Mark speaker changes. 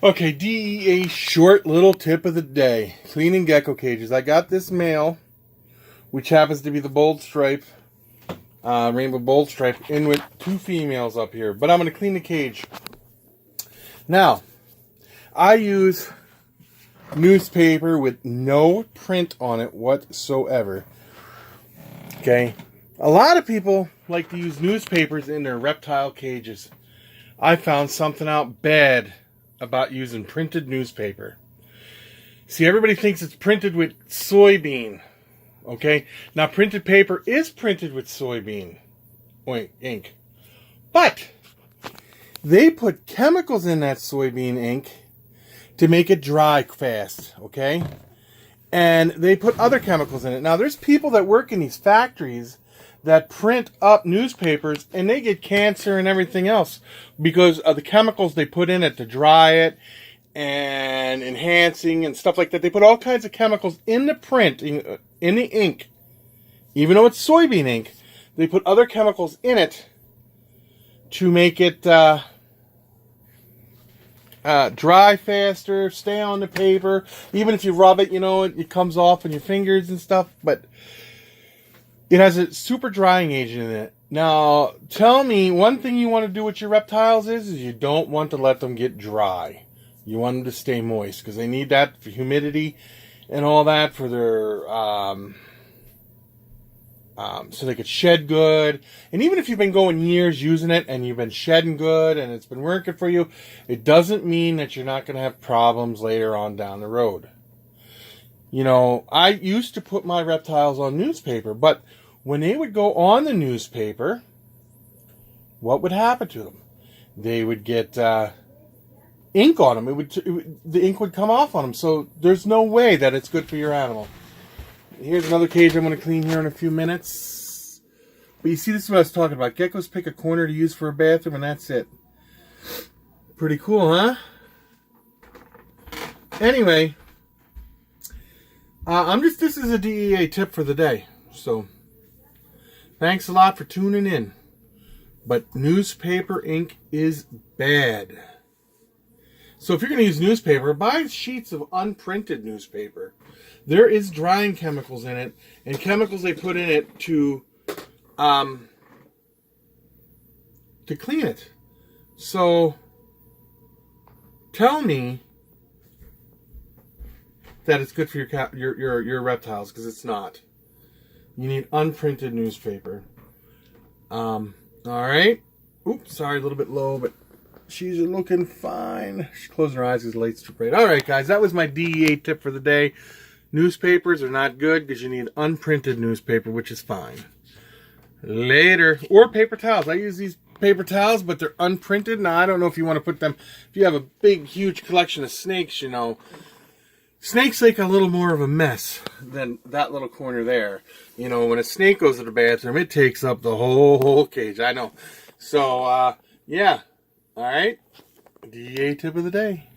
Speaker 1: Okay, DEA short little tip of the day. Cleaning gecko cages. I got this male, which happens to be the bold stripe, rainbow bold stripe, in with two females up here. But I'm going to clean the cage. Now, I use newspaper with no print on it whatsoever. Okay? A lot of people like to use newspapers in their reptile cages. I found something out bad about using printed newspaper. See, everybody thinks it's printed with soybean. Okay? Now, printed paper is printed with soybean ink. But they put chemicals in that soybean ink to make it dry fast. Okay? And they put other chemicals in it. Now, there's people that work in these factories that print up newspapers, and they get cancer and everything else because of the chemicals they put in it to dry it and enhancing and stuff like that. They put all kinds of chemicals in the print, in the ink. Even though it's soybean ink, they put other chemicals in it to make it dry faster, stay on the paper. Even if you rub it, it comes off on your fingers and stuff, but it has a super drying agent in it. Now, tell me, one thing you want to do with your reptiles is you don't want to let them get dry. You want them to stay moist because they need that for humidity and all that for their, so they could shed good. And even if you've been going years using it and you've been shedding good and it's been working for you, it doesn't mean that you're not going to have problems later on down the road. I used to put my reptiles on newspaper, but when they would go on the newspaper, what would happen to them? They would get ink on them. The ink would come off on them. So there's no way that it's good for your animal. Here's another cage I'm going to clean here in a few minutes. But you see, this is what I was talking about. Geckos pick a corner to use for a bathroom, and that's it. Pretty cool, huh? Anyway, this is a DEA tip for the day. So, thanks a lot for tuning in. But newspaper ink is bad. So if you're going to use newspaper, buy sheets of unprinted newspaper. There is drying chemicals in it, and chemicals they put in it to clean it. So, tell me that it's good for your reptiles, because it's not. You need unprinted newspaper. All right. Oops, sorry, a little bit low, but she's looking fine. She's closing her eyes because the light's too bright. All right, guys, that was my DEA tip for the day. Newspapers are not good because you need unprinted newspaper, which is fine. Later. Or paper towels. I use these paper towels, but they're unprinted. Now, I don't know if you want to put them, if you have a big, huge collection of snakes, snakes make a little more of a mess than that little corner there. When a snake goes to the bathroom, it takes up the whole cage. I know. So, yeah. All right. DEA tip of the day.